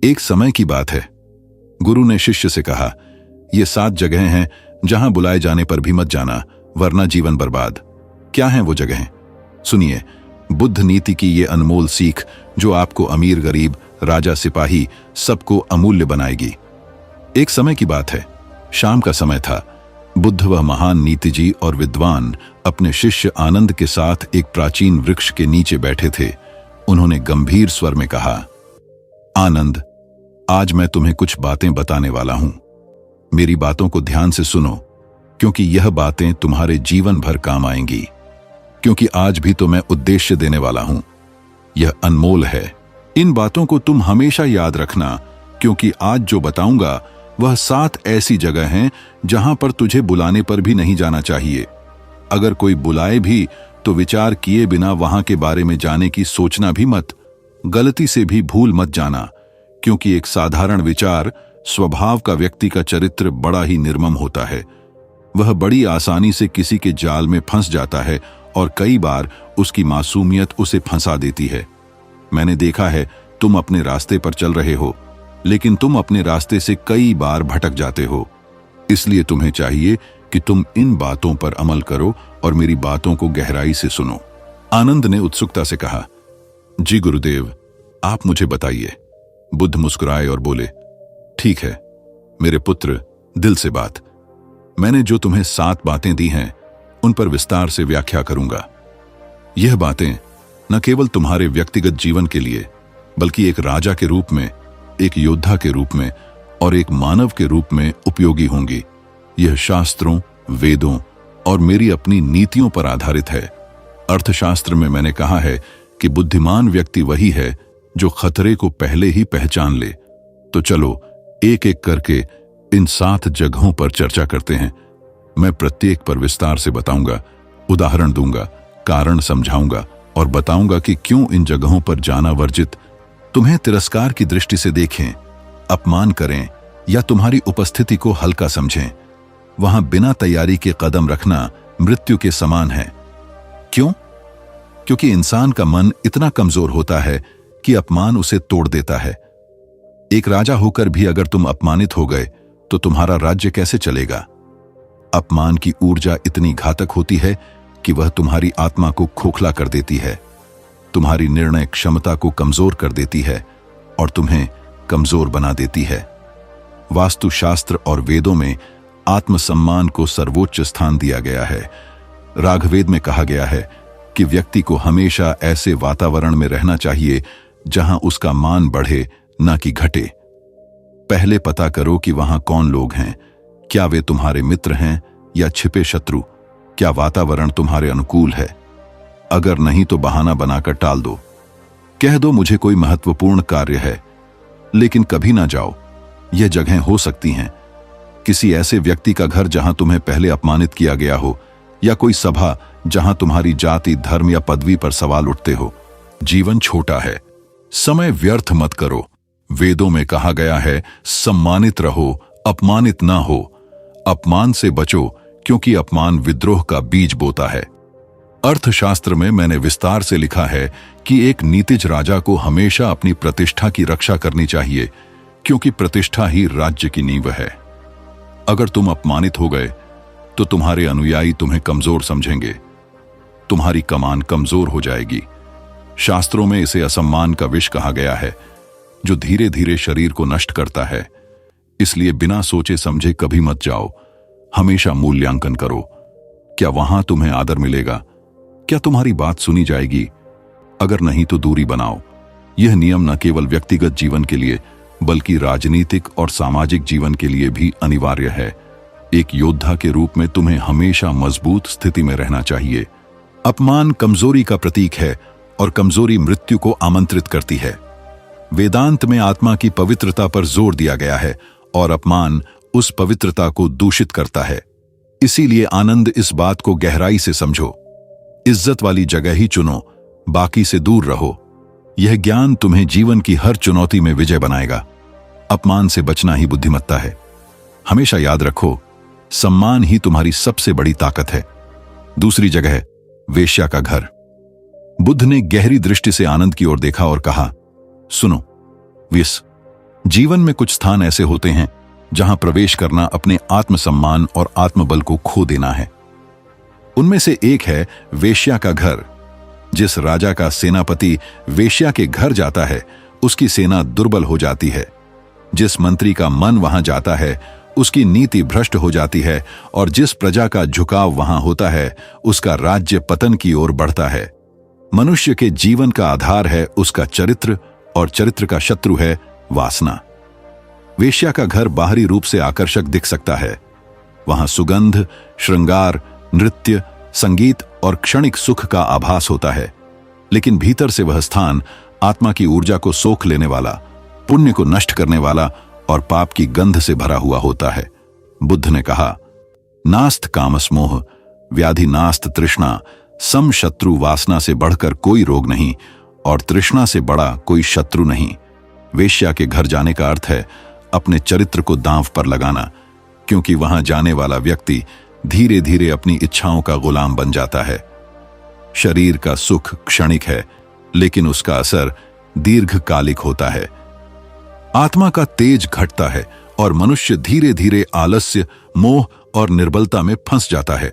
एक समय की बात है, गुरु ने शिष्य से कहा, ये 7 जगहें हैं जहां बुलाए जाने पर भी मत जाना, वरना जीवन बर्बाद। क्या हैं वो जगहें? सुनिए, बुद्ध नीति की ये अनमोल सीख जो आपको अमीर गरीब, राजा सिपाही सबको अमूल्य बनाएगी। एक समय की बात है, शाम का समय था। बुद्ध वह महान नीतिजी और विद्वान अपने शिष्य आनंद के साथ एक प्राचीन वृक्ष के नीचे बैठे थे। उन्होंने गंभीर स्वर में कहा, आनंद, आज मैं तुम्हें कुछ बातें बताने वाला हूं। मेरी बातों को ध्यान से सुनो, क्योंकि यह बातें तुम्हारे जीवन भर काम आएंगी। क्योंकि आज भी तो मैं उद्देश्य देने वाला हूं। यह अनमोल है। इन बातों को तुम हमेशा याद रखना, क्योंकि आज जो बताऊंगा वह 7 ऐसी जगह हैं जहां पर तुझे बुलाने पर भी नहीं जाना चाहिए। अगर कोई बुलाए भी तो विचार किए बिना वहां के बारे में जाने की सोचना भी मत। गलती से भी भूल मत जाना, क्योंकि एक साधारण विचार स्वभाव का व्यक्ति का चरित्र बड़ा ही निर्मम होता है। वह बड़ी आसानी से किसी के जाल में फंस जाता है और कई बार उसकी मासूमियत उसे फंसा देती है। मैंने देखा है, तुम अपने रास्ते पर चल रहे हो, लेकिन तुम अपने रास्ते से कई बार भटक जाते हो। इसलिए तुम्हें चाहिए कि तुम इन बातों पर अमल करो और मेरी बातों को गहराई से सुनो। आनंद ने उत्सुकता से कहा, जी गुरुदेव, आप मुझे बताइए। बुद्ध मुस्कुराए और बोले, ठीक है मेरे पुत्र, दिल से बात। मैंने जो तुम्हें 7 बातें दी हैं उन पर विस्तार से व्याख्या करूंगा। यह बातें न केवल तुम्हारे व्यक्तिगत जीवन के लिए, बल्कि एक राजा के रूप में, एक योद्धा के रूप में और एक मानव के रूप में उपयोगी होंगी। यह शास्त्रों, वेदों और मेरी अपनी नीतियों पर आधारित है। अर्थशास्त्र में मैंने कहा है कि बुद्धिमान व्यक्ति वही है जो खतरे को पहले ही पहचान ले। तो चलो एक एक करके इन 7 जगहों पर चर्चा करते हैं। मैं प्रत्येक पर विस्तार से बताऊंगा, उदाहरण दूंगा, कारण समझाऊंगा और बताऊंगा कि क्यों इन जगहों पर जाना वर्जित। तुम्हें तिरस्कार की दृष्टि से देखें, अपमान करें या तुम्हारी उपस्थिति को हल्का समझें, वहां बिना तैयारी के कदम रखना मृत्यु के समान है। क्यों? क्योंकि इंसान का मन इतना कमजोर होता है कि अपमान उसे तोड़ देता है। एक राजा होकर भी अगर तुम अपमानित हो गए तो तुम्हारा राज्य कैसे चलेगा? अपमान की ऊर्जा इतनी घातक होती है कि वह तुम्हारी आत्मा को खोखला कर देती है, तुम्हारी निर्णय क्षमता को कमजोर कर देती है और तुम्हें कमजोर बना देती है। वास्तुशास्त्र और वेदों में आत्मसम्मान को सर्वोच्च स्थान दिया गया है। राघवेद में कहा गया है कि व्यक्ति को हमेशा ऐसे वातावरण में रहना चाहिए जहां उसका मान बढ़े, ना कि घटे। पहले पता करो कि वहां कौन लोग हैं। क्या वे तुम्हारे मित्र हैं या छिपे शत्रु? क्या वातावरण तुम्हारे अनुकूल है? अगर नहीं तो बहाना बनाकर टाल दो। कह दो मुझे कोई महत्वपूर्ण कार्य है, लेकिन कभी ना जाओ। यह जगहें हो सकती हैं किसी ऐसे व्यक्ति का घर जहां तुम्हें पहले अपमानित किया गया हो, या कोई सभा जहां तुम्हारी जाति, धर्म या पदवी पर सवाल उठते हो। जीवन छोटा है, समय व्यर्थ मत करो। वेदों में कहा गया है, सम्मानित रहो, अपमानित ना हो। अपमान से बचो, क्योंकि अपमान विद्रोह का बीज बोता है। अर्थशास्त्र में मैंने विस्तार से लिखा है कि एक नीतिज राजा को हमेशा अपनी प्रतिष्ठा की रक्षा करनी चाहिए, क्योंकि प्रतिष्ठा ही राज्य की नींव है। अगर तुम अपमानित हो गए तो तुम्हारे अनुयायी तुम्हें कमजोर समझेंगे, तुम्हारी कमान कमजोर हो जाएगी। शास्त्रों में इसे असम्मान का विष कहा गया है, जो धीरे धीरे शरीर को नष्ट करता है। इसलिए बिना सोचे समझे कभी मत जाओ। हमेशा मूल्यांकन करो। क्या वहां तुम्हें आदर मिलेगा? क्या तुम्हारी बात सुनी जाएगी? अगर नहीं तो दूरी बनाओ। यह नियम न केवल व्यक्तिगत जीवन के लिए, बल्कि राजनीतिक और सामाजिक जीवन के लिए भी अनिवार्य है। एक योद्धा के रूप में तुम्हें हमेशा मजबूत स्थिति में रहना चाहिए। अपमान कमजोरी का प्रतीक है और कमजोरी मृत्यु को आमंत्रित करती है। वेदांत में आत्मा की पवित्रता पर जोर दिया गया है और अपमान उस पवित्रता को दूषित करता है। इसीलिए आनंद, इस बात को गहराई से समझो। इज्जत वाली जगह ही चुनो, बाकी से दूर रहो। यह ज्ञान तुम्हें जीवन की हर चुनौती में विजय बनाएगा। अपमान से बचना ही बुद्धिमत्ता है। हमेशा याद रखो, सम्मान ही तुम्हारी सबसे बड़ी ताकत है। दूसरी जगह, वेश्या का घर। बुद्ध ने गहरी दृष्टि से आनंद की ओर देखा और कहा, सुनो, जीवन में कुछ स्थान ऐसे होते हैं जहां प्रवेश करना अपने आत्मसम्मान और आत्मबल को खो देना है। उनमें से एक है वेश्या का घर। जिस राजा का सेनापति वेश्या के घर जाता है, उसकी सेना दुर्बल हो जाती है। जिस मंत्री का मन वहां जाता है, उसकी नीति भ्रष्ट हो जाती है, और जिस प्रजा का झुकाव वहां होता है, उसका राज्य पतन की ओर बढ़ता है। मनुष्य के जीवन का आधार है उसका चरित्र, और चरित्र का शत्रु है वासना। वेश्या का घर बाहरी रूप से आकर्षक दिख सकता है। वहां सुगंध, श्रृंगार, नृत्य, संगीत और क्षणिक सुख का आभास होता है, लेकिन भीतर से वह स्थान आत्मा की ऊर्जा को सोख लेने वाला, पुण्य को नष्ट करने वाला और पाप की गंध से भरा हुआ होता है। बुद्ध ने कहा, नास्त कामसमोह, व्याधि नास्त तृष्णा, सम शत्रु वासना से बढ़कर कोई रोग नहीं और तृष्णा से बड़ा कोई शत्रु नहीं। वेश्या के घर जाने का अर्थ है अपने चरित्र को दांव पर लगाना, क्योंकि वहां जाने वाला व्यक्ति धीरे धीरे अपनी इच्छाओं का गुलाम बन जाता है। शरीर का सुख क्षणिक है, लेकिन उसका असर दीर्घकालिक होता है। आत्मा का तेज घटता है और मनुष्य धीरे धीरे आलस्य, मोह और निर्बलता में फंस जाता है।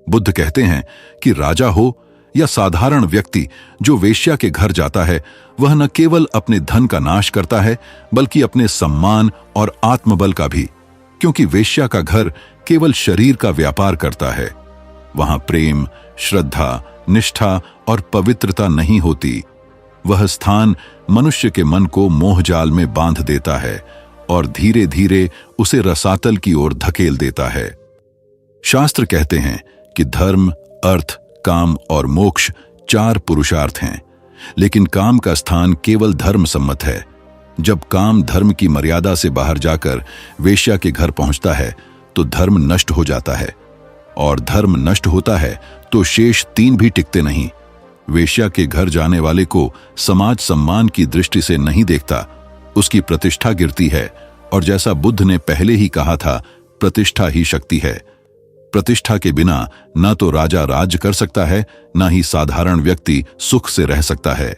बुद्ध कहते हैं कि राजा हो या साधारण व्यक्ति जो वेश्या के घर जाता है, वह न केवल अपने धन का नाश करता है, बल्कि अपने सम्मान और आत्मबल का भी, क्योंकि वेश्या का घर केवल शरीर का व्यापार करता है। वहां प्रेम, श्रद्धा, निष्ठा और पवित्रता नहीं होती। वह स्थान मनुष्य के मन को मोहजाल में बांध देता है और धीरे धीरे उसे रसातल की ओर धकेल देता है। शास्त्र कहते हैं कि धर्म, अर्थ, काम और मोक्ष 4 पुरुषार्थ हैं, लेकिन काम का स्थान केवल धर्म सम्मत है। जब काम धर्म की मर्यादा से बाहर जाकर वेश्या के घर पहुंचता है, तो धर्म नष्ट हो जाता है, और धर्म नष्ट होता है तो शेष 3 भी टिकते नहीं। वेश्या के घर जाने वाले को समाज सम्मान की दृष्टि से नहीं देखता, उसकी प्रतिष्ठा गिरती है, और जैसा बुद्ध ने पहले ही कहा था, प्रतिष्ठा ही शक्ति है। प्रतिष्ठा के बिना न तो राजा राज्य कर सकता है, न ही साधारण व्यक्ति सुख से रह सकता है।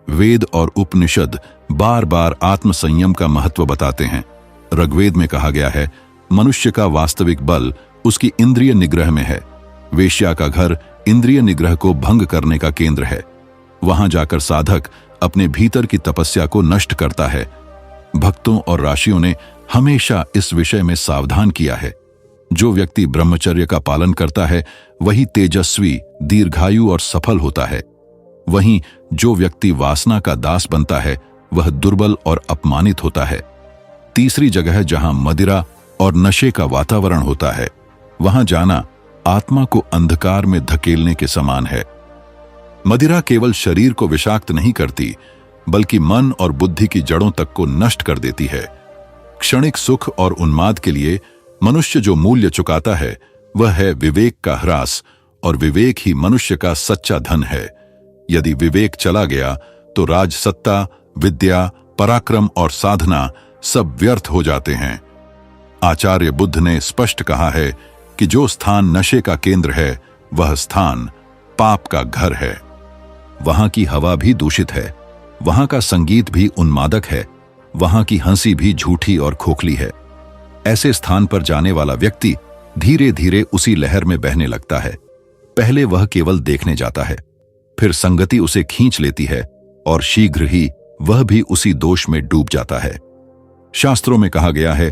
वेद और उपनिषद बार बार आत्मसंयम का महत्व बताते हैं। ऋग्वेद में कहा गया है, मनुष्य का वास्तविक बल उसकी इंद्रिय निग्रह में है। वेश्या का घर इंद्रिय निग्रह को भंग करने का केंद्र है। वहां जाकर साधक अपने भीतर की तपस्या को नष्ट करता है। भक्तों और ऋषियों ने हमेशा इस विषय में सावधान किया है। जो व्यक्ति ब्रह्मचर्य का पालन करता है, वही तेजस्वी, दीर्घायु और सफल होता है। वहीं जो व्यक्ति वासना का दास बनता है, वह दुर्बल और अपमानित होता है। तीसरी जगह जहां मदिरा और नशे का वातावरण होता है, वहां जाना आत्मा को अंधकार में धकेलने के समान है। मदिरा केवल शरीर को विषाक्त नहीं करती, बल्कि मन और बुद्धि की जड़ों तक को नष्ट कर देती है। क्षणिक सुख और उन्माद के लिए मनुष्य जो मूल्य चुकाता है, वह है विवेक का ह्रास, और विवेक ही मनुष्य का सच्चा धन है। यदि विवेक चला गया तो राजसत्ता, विद्या, पराक्रम और साधना सब व्यर्थ हो जाते हैं। आचार्य बुद्ध ने स्पष्ट कहा है कि जो स्थान नशे का केंद्र है, वह स्थान पाप का घर है। वहां की हवा भी दूषित है, वहां का संगीत भी उन्मादक है, वहां की हंसी भी झूठी और खोखली है। ऐसे स्थान पर जाने वाला व्यक्ति धीरे धीरे उसी लहर में बहने लगता है। पहले वह केवल देखने जाता है, फिर संगति उसे खींच लेती है, और शीघ्र ही वह भी उसी दोष में डूब जाता है। शास्त्रों में कहा गया है,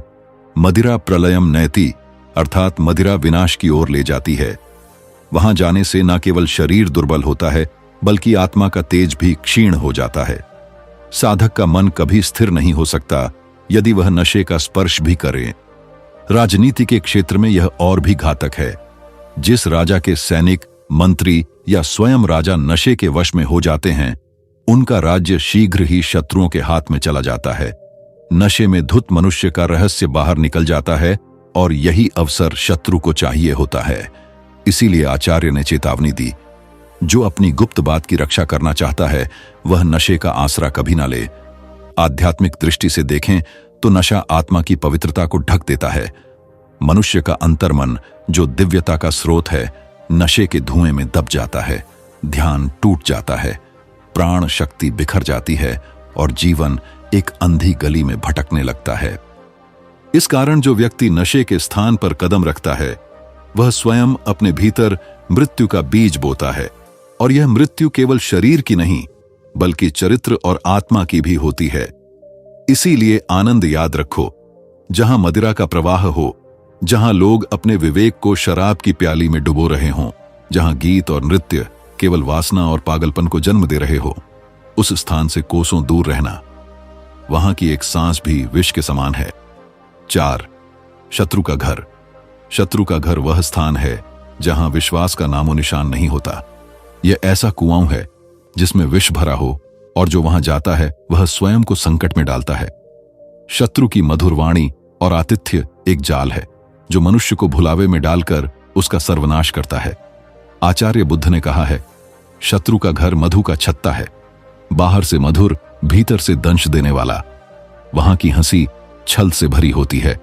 मदिरा प्रलयम नयति, अर्थात मदिरा विनाश की ओर ले जाती है। वहां जाने से न केवल शरीर दुर्बल होता है, बल्कि आत्मा का तेज भी क्षीण हो जाता है। साधक का मन कभी स्थिर नहीं हो सकता यदि वह नशे का स्पर्श भी करे। राजनीति के क्षेत्र में यह और भी घातक है। जिस राजा के सैनिक, मंत्री या स्वयं राजा नशे के वश में हो जाते हैं, उनका राज्य शीघ्र ही शत्रुओं के हाथ में चला जाता है। नशे में धुत मनुष्य का रहस्य बाहर निकल जाता है, और यही अवसर शत्रु को चाहिए होता है। इसीलिए आचार्य ने चेतावनी दी, जो अपनी गुप्त बात की रक्षा करना चाहता है, वह नशे का आसरा कभी ना ले। आध्यात्मिक दृष्टि से देखें तो नशा आत्मा की पवित्रता को ढक देता है। मनुष्य का अंतर्मन, जो दिव्यता का स्रोत है, नशे के धुएं में दब जाता है। ध्यान टूट जाता है, प्राण शक्ति बिखर जाती है, और जीवन एक अंधी गली में भटकने लगता है। इस कारण जो व्यक्ति नशे के स्थान पर कदम रखता है वह स्वयं अपने भीतर मृत्यु का बीज बोता है, और यह मृत्यु केवल शरीर की नहीं बल्कि चरित्र और आत्मा की भी होती है। इसीलिए आनंद याद रखो, जहां मदिरा का प्रवाह हो, जहां लोग अपने विवेक को शराब की प्याली में डुबो रहे हों, जहां गीत और नृत्य केवल वासना और पागलपन को जन्म दे रहे हो, उस स्थान से कोसों दूर रहना। वहां की एक सांस भी विष के समान है। 4. शत्रु का घर। शत्रु का घर वह स्थान है जहां विश्वास का नामो निशान नहीं होता। यह ऐसा कुआं है जिसमें विष भरा हो, और जो वहां जाता है वह स्वयं को संकट में डालता है। शत्रु की मधुर वाणी और आतिथ्य एक जाल है जो मनुष्य को भुलावे में डालकर उसका सर्वनाश करता है। आचार्य बुद्ध ने कहा है, शत्रु का घर मधु का छत्ता है, बाहर से मधुर, भीतर से दंश देने वाला। वहां की हंसी छल से भरी होती है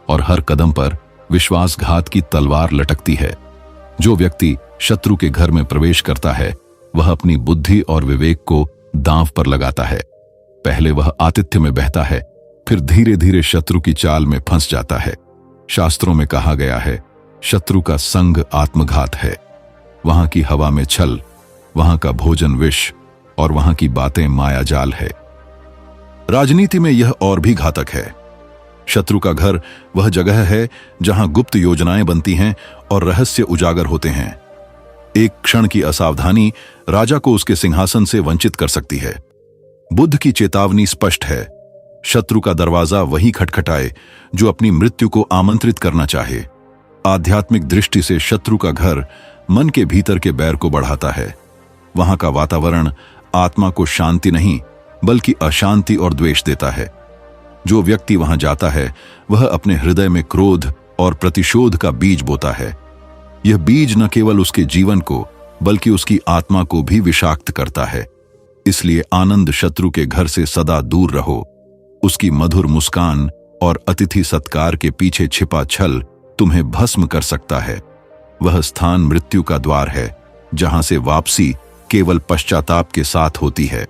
और हर कदम पर विश्वासघात की तलवार लटकती है। जो व्यक्ति शत्रु के घर में प्रवेश करता है वह अपनी बुद्धि और विवेक को दांव पर लगाता है। पहले वह आतिथ्य में बहता है, फिर धीरे धीरे शत्रु की चाल में फंस जाता है। शास्त्रों में कहा गया है, शत्रु का संग आत्मघात है। वहां की हवा में छल, वहां का भोजन विष और वहां की बातें मायाजाल है। राजनीति में यह और भी घातक है। शत्रु का घर वह जगह है जहां गुप्त योजनाएं बनती हैं और रहस्य उजागर होते हैं। एक क्षण की असावधानी राजा को उसके सिंहासन से वंचित कर सकती है। बुद्ध की चेतावनी स्पष्ट है, शत्रु का दरवाजा वही खटखटाए जो अपनी मृत्यु को आमंत्रित करना चाहे। आध्यात्मिक दृष्टि से शत्रु का घर मन के भीतर के बैर को बढ़ाता है। वहां का वातावरण आत्मा को शांति नहीं बल्कि अशांति और द्वेष देता है। जो व्यक्ति वहां जाता है वह अपने हृदय में क्रोध और प्रतिशोध का बीज बोता है। यह बीज न केवल उसके जीवन को बल्कि उसकी आत्मा को भी विषाक्त करता है। इसलिए आनंद शत्रु के घर से सदा दूर रहो। उसकी मधुर मुस्कान और अतिथि सत्कार के पीछे छिपा छल तुम्हें भस्म कर सकता है। वह स्थान मृत्यु का द्वार है जहां से वापसी केवल पश्चाताप के साथ होती है।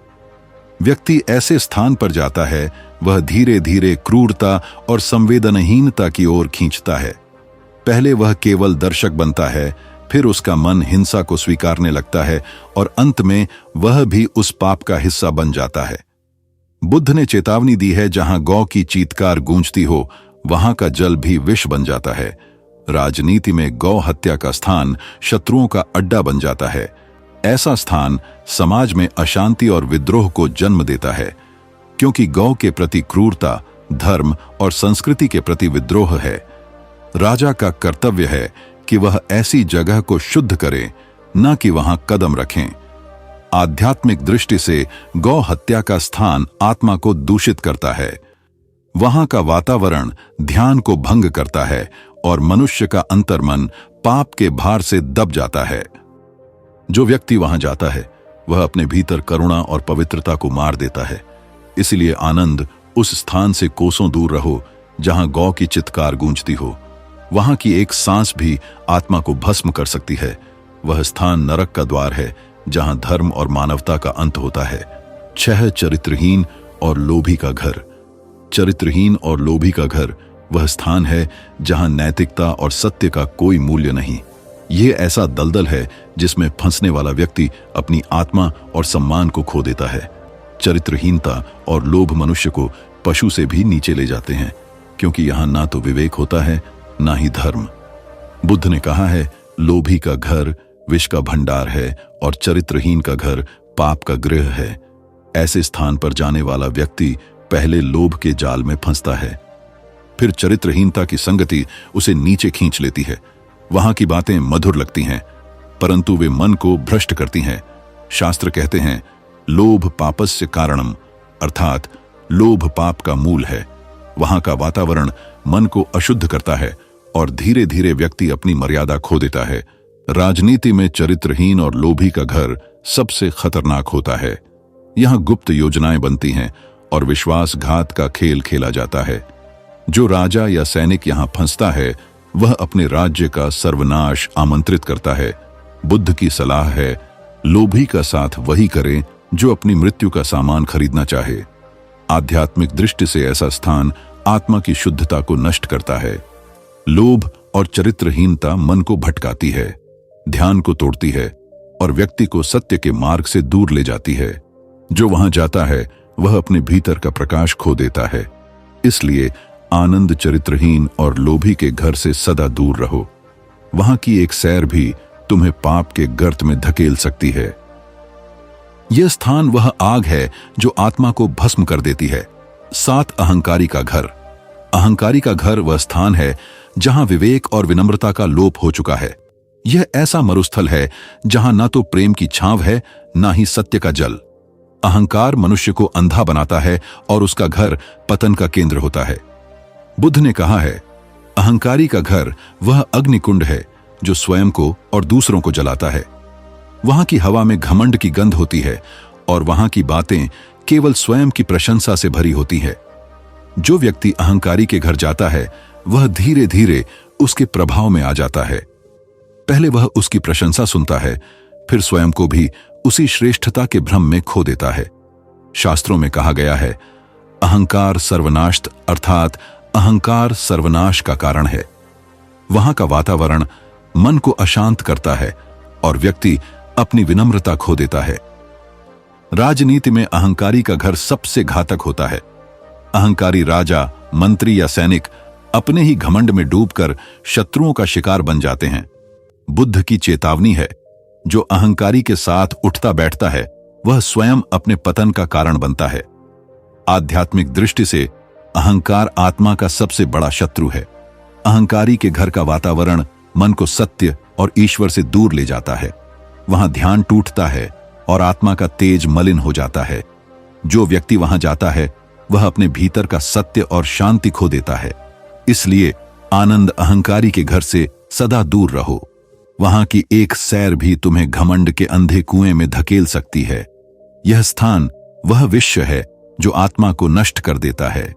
व्यक्ति ऐसे स्थान पर जाता है वह धीरे धीरे क्रूरता और संवेदनहीनता की ओर खींचता है। पहले वह केवल दर्शक बनता है, फिर उसका मन हिंसा को स्वीकारने लगता है और अंत में वह भी उस पाप का हिस्सा बन जाता है। बुद्ध ने चेतावनी दी है, जहां गौ की चीत्कार गूंजती हो वहां का जल भी विष बन जाता है। राजनीति में गौ हत्या का स्थान शत्रुओं का अड्डा बन जाता है। ऐसा स्थान समाज में अशांति और विद्रोह को जन्म देता है, क्योंकि गौ के प्रति क्रूरता धर्म और संस्कृति के प्रति विद्रोह है। राजा का कर्तव्य है कि वह ऐसी जगह को शुद्ध करे, न कि वहां कदम रखें। आध्यात्मिक दृष्टि से गौ हत्या का स्थान आत्मा को दूषित करता है। वहां का वातावरण ध्यान को भंग करता है और मनुष्य का अंतर्मन पाप के भार से दब जाता है। जो व्यक्ति वहां जाता है वह अपने भीतर करुणा और पवित्रता को मार देता है। इसलिए आनंद उस स्थान से कोसों दूर रहो जहां गौ की चित्कार गूंजती हो। वहां की एक सांस भी आत्मा को भस्म कर सकती है। वह स्थान नरक का द्वार है जहां धर्म और मानवता का अंत होता है। 6 चरित्रहीन और लोभी का घर। चरित्रहीन और लोभी का घर वह स्थान है जहां नैतिकता और सत्य का कोई मूल्य नहीं। यह ऐसा दलदल है जिसमें फंसने वाला व्यक्ति अपनी आत्मा और सम्मान को खो देता है। चरित्रहीनता और लोभ मनुष्य को पशु से भी नीचे ले जाते हैं, क्योंकि यहां ना तो विवेक होता है ना ही धर्म। बुद्ध ने कहा है, लोभी का घर विष का भंडार है और चरित्रहीन का घर पाप का गृह है। ऐसे स्थान पर जाने वाला व्यक्ति पहले लोभ के जाल में फंसता है, फिर चरित्रहीनता की संगति उसे नीचे खींच लेती है। वहां की बातें मधुर लगती हैं, परंतु वे मन को भ्रष्ट करती हैं। शास्त्र कहते हैं, लोभ पापस्य कारणम, अर्थात लोभ पाप का मूल है। वहां का वातावरण मन को अशुद्ध करता है और धीरे धीरे व्यक्ति अपनी मर्यादा खो देता है। राजनीति में चरित्रहीन और लोभी का घर सबसे खतरनाक होता है। यहां गुप्त योजनाएं बनती हैं और विश्वासघात का खेल खेला जाता है। जो राजा या सैनिक यहां फंसता है वह अपने राज्य का सर्वनाश आमंत्रित करता है। बुद्ध की सलाह है, लोभी का साथ वही करे जो अपनी मृत्यु का सामान खरीदना चाहे। आध्यात्मिक दृष्टि से ऐसा स्थान आत्मा की शुद्धता को नष्ट करता है। लोभ और चरित्रहीनता मन को भटकाती है, ध्यान को तोड़ती है और व्यक्ति को सत्य के मार्ग से दूर ले जाती है। जो वहां जाता है वह अपने भीतर का प्रकाश खो देता है। इसलिए आनंद चरित्रहीन और लोभी के घर से सदा दूर रहो। वहां की एक सैर भी तुम्हें पाप के गर्त में धकेल सकती है। यह स्थान वह आग है जो आत्मा को भस्म कर देती है। 7 अहंकारी का घर। अहंकारी का घर वह स्थान है जहां विवेक और विनम्रता का लोप हो चुका है। यह ऐसा मरुस्थल है जहां ना तो प्रेम की छांव है, ना ही सत्य का जल। अहंकार मनुष्य को अंधा बनाता है और उसका घर पतन का केंद्र होता है। बुद्ध ने कहा है, अहंकारी का घर वह अग्निकुंड है जो स्वयं को और दूसरों को जलाता है। वहां की हवा में घमंड की गंध होती है और वहां की बातें केवल स्वयं की प्रशंसा से भरी होती है। जो व्यक्ति अहंकारी के घर जाता है वह धीरे धीरे उसके प्रभाव में आ जाता है। पहले वह उसकी प्रशंसा सुनता है, फिर स्वयं को भी उसी श्रेष्ठता के भ्रम में खो देता है। शास्त्रों में कहा गया है, अहंकार सर्वनाश, अर्थात अहंकार सर्वनाश का कारण है। वहां का वातावरण मन को अशांत करता है और व्यक्ति अपनी विनम्रता खो देता है। राजनीति में अहंकारी का घर सबसे घातक होता है। अहंकारी राजा, मंत्री या सैनिक अपने ही घमंड में डूबकर शत्रुओं का शिकार बन जाते हैं। बुद्ध की चेतावनी है, जो अहंकारी के साथ उठता बैठता है वह स्वयं अपने पतन का कारण बनता है। आध्यात्मिक दृष्टि से अहंकार आत्मा का सबसे बड़ा शत्रु है। अहंकारी के घर का वातावरण मन को सत्य और ईश्वर से दूर ले जाता है। वहां ध्यान टूटता है और आत्मा का तेज मलिन हो जाता है। जो व्यक्ति वहां जाता है वह अपने भीतर का सत्य और शांति खो देता है। इसलिए आनंद अहंकारी के घर से सदा दूर रहो। वहां की एक सैर भी तुम्हें घमंड के अंधे कुएं में धकेल सकती है। यह स्थान वह विश्व है जो आत्मा को नष्ट कर देता है।